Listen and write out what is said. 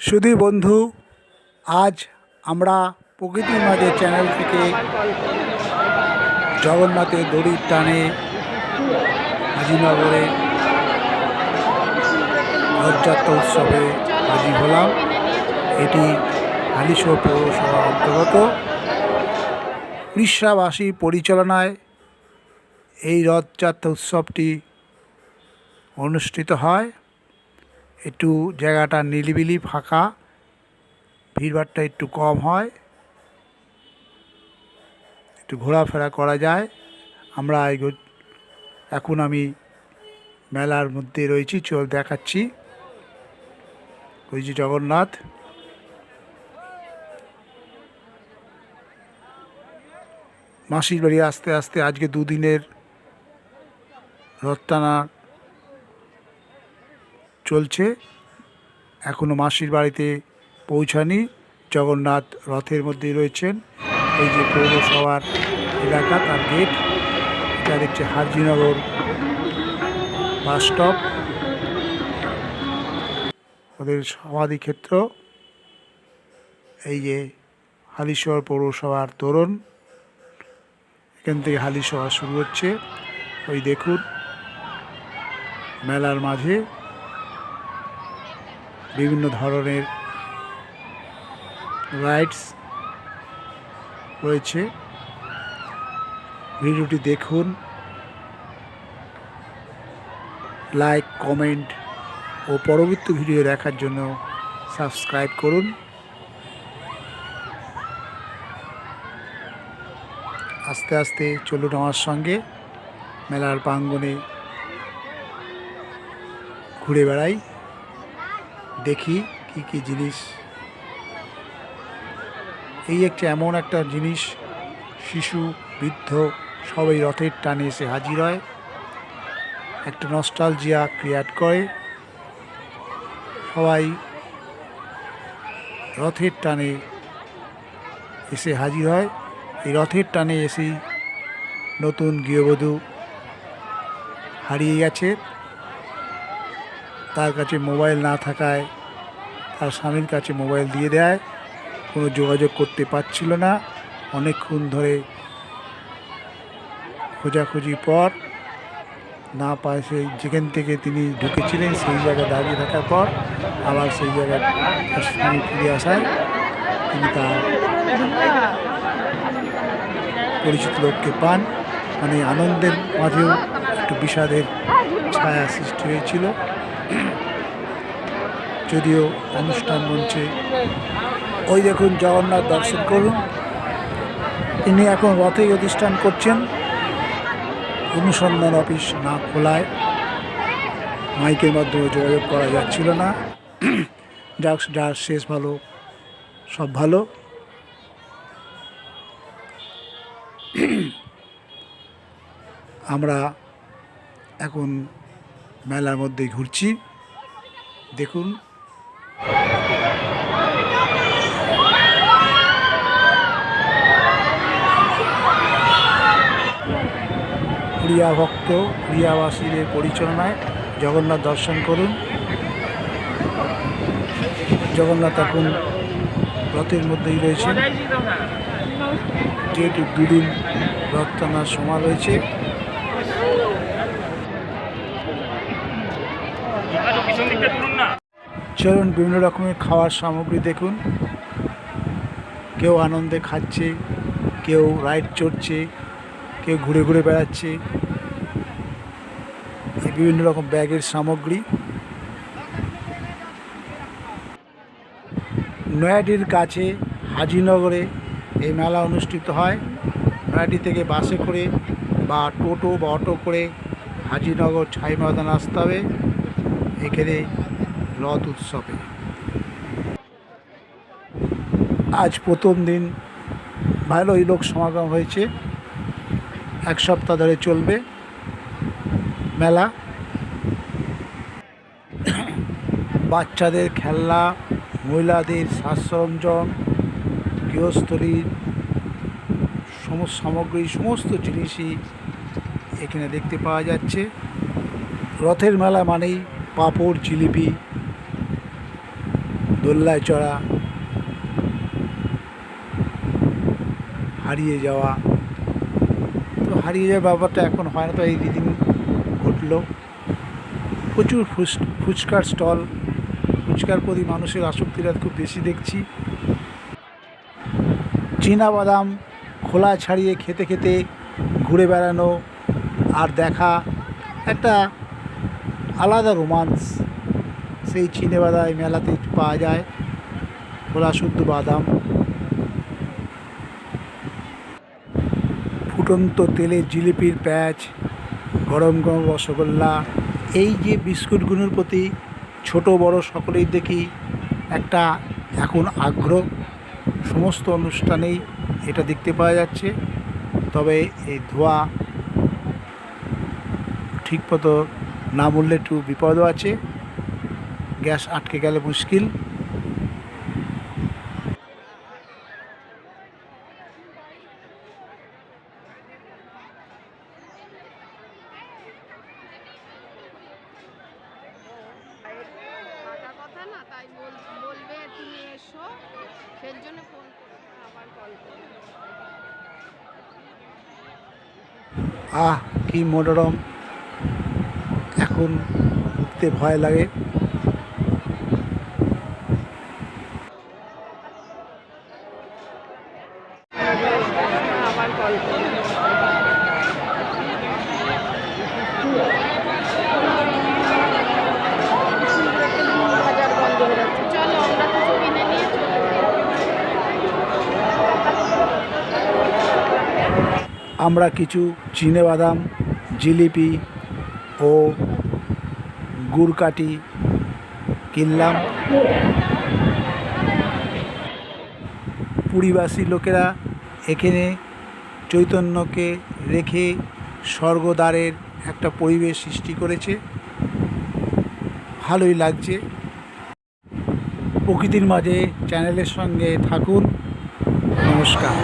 শুধু বন্ধু, আজ আমরা প্রকৃতির মাঝে চ্যানেল থেকে জগন্নাথের দড়ির টানে হাজিনগরে রথযাত্রা উৎসবে হাজির হলাম। এটি হালিশহর পৌরসভার অন্তর্গত। উড়িষ্যাবাসীর পরিচালনায় এই রথযাত্রা উৎসবটি অনুষ্ঠিত হয়। একটু জায়গাটা নিরিবিলি, ফাঁকা, ভিড়ভাড়টা একটু কম হয়, একটু ঘোরাফেরা করা যায়। এখন আমি মেলার মধ্যে রয়েছি, চল দেখাচ্ছি। ওই যে জগন্নাথ, মাসির বাড়ি আস্তে আস্তে আজকে দুদিনের রথ টানা চলছে। এখনও মাসির বাড়িতে পৌঁছানি। জগন্নাথ রথের মধ্যেই রয়েছেন। এই যে পৌরসভার এলাকা, তার গেট। এটা দেখছে হাজিনগর বাস স্টপ, ওদের সমাধিক্ষেত্র। এই যে হালিশহর পৌরসভার তোরণ, এখান থেকে হালিশহর শুরু হচ্ছে। ওই দেখুন, মেলার মাঝে বিভিন্ন ধরনের রাইডস রয়েছে। ভিডিওটি দেখুন, লাইক, কমেন্ট ও পরবর্তী ভিডিও দেখার জন্য সাবস্ক্রাইব করুন। আস্তে আস্তে চলুন আমার সঙ্গে মেলার প্রাঙ্গণে ঘুরে বেড়াই, দেখি কি কি জিনিস। এই এমন একটা জিনিস, শিশু বৃদ্ধ সবাই রথের টানে এসে হাজির হয়, একটা নস্টালজিয়া ক্রিয়েট করে। সবাই রথের টানে এসে হাজির হয়। এই রথের টানে এসেই নতুন গৃহবধূ হারিয়ে গেছে। তার কাছে মোবাইল না থাকায় তার স্বামীর কাছে মোবাইল দিয়ে দেয়। কোনো যোগাযোগ করতে পারছিল না। অনেকক্ষণ ধরে খোঁজাখুঁজির পর না পায়, যেখান থেকে তিনি ঢুকেছিলেন সেই জায়গায় দাঁড়িয়ে থাকার পর আবার সেই জায়গায় তার স্বামী ফিরে আসায় তিনি তার পরিচিত লোককে পান। মানে আনন্দের মাঝেও একটু বিষাদের ছায়া সৃষ্টি হয়েছিল। যদিও অনুষ্ঠান মঞ্চে ওই দেখুন জগন্নাথ দর্শন করুন। তিনি এখন রথেই অধিষ্ঠান করছেন। অনুসন্ধান অফিস না খোলায় মাইকের মাধ্যমে যোগাযোগ করা যাচ্ছিল না। যার শেষ ভালো, সব ভালো। আমরা এখন মেলার মধ্যে ঘুরছি, দেখুন। প্রিয়া ভক্ত, প্রিয়াবাসীদের পরিচালনায় জগন্নাথ দর্শন করুন। জগন্নাথ এখন রথের মধ্যেই রয়েছে, যেহেতু দুদিন রথ টানার সময় রয়েছে। চলুন বিভিন্ন রকমের খাওয়ার সামগ্রী দেখুন। কেউ আনন্দে খাচ্ছে, কেউ রাইড চড়ছে, কেউ ঘুরে ঘুরে বেড়াচ্ছে। বিভিন্ন রকম ব্যাগের সামগ্রী। নয়াডির কাছে হাজিনগরে এই মেলা অনুষ্ঠিত হয়। নয়াডি থেকে বাসে করে বা টোটো বা অটো করে হাজিনগর ছাই ময়দান আসতে হবে এখানে রথ উৎসবে। আজ প্রথম দিন, ভালোই লোক সমাগম হয়েছে। এক সপ্তাহ ধরে চলবে মেলা। বাচ্চাদের খেলনা, মহিলাদের সাজ সরঞ্জাম, গৃহস্থলীর সমস্ত সামগ্রী, সমস্ত জিনিসই এখানে দেখতে পাওয়া যাচ্ছে। রথের মেলা মানেই পাঁপড়, জিলিপি, দোল্লায় চড়া, হারিয়ে যাওয়া। তো হারিয়ে যাওয়ার ব্যাপারটা এখন হয় না, তো এই দিন ঘটলো। প্রচুর ফুচকার স্টল, ফুচকার প্রতি মানুষের আসক্তিটা খুব বেশি দেখছি। চীনাবাদাম খোলা ছাড়িয়ে খেতে খেতে ঘুরে বেড়ানো আর দেখা একটা আলাদা রোমান্স। সেই চীনাবাদাম মেলাতে পাওয়া যায়, খোলা শুদ্ধ বাদাম। ফুটন্ত তেলে জিলিপির প্যাচ, গরম গরম রসগোল্লা, এই যে বিস্কুটগুলোর প্রতি ছোট বড় সকলেই দেখি একটা এখন আগ্রহ। সমস্ত অনুষ্ঠানেই এটা দেখতে পাওয়া যাচ্ছে। তবে এই ধোঁয়া ঠিকমতো না বললে একটু বিপদও আছে, গ্যাস আটকে গেলে মুশকিল। থাকা কথা না, তাই বলবে তুমি এসো, সেই জন্য ফোন করতে আবার কল করবে। আহ কি মনোরম, এখন উঠতে ভয় লাগে। আবার কল করবে। বাজার বন্ধ হয়ে যাচ্ছে, চলো আমরা কিছু কিনে নিয়ে চলে যাই। আমরা কিছু চীনাবাদাম, জিলিপি ও গুড়কাঠি কিনলাম। পুরীবাসী লোকেরা এখানে চৈতন্যকে রেখে স্বর্গদ্বারের একটা পরিবেশ সৃষ্টি করেছে, ভালোই লাগছে। প্রকৃতির মাঝে চ্যানেলের সঙ্গে থাকুন। নমস্কার।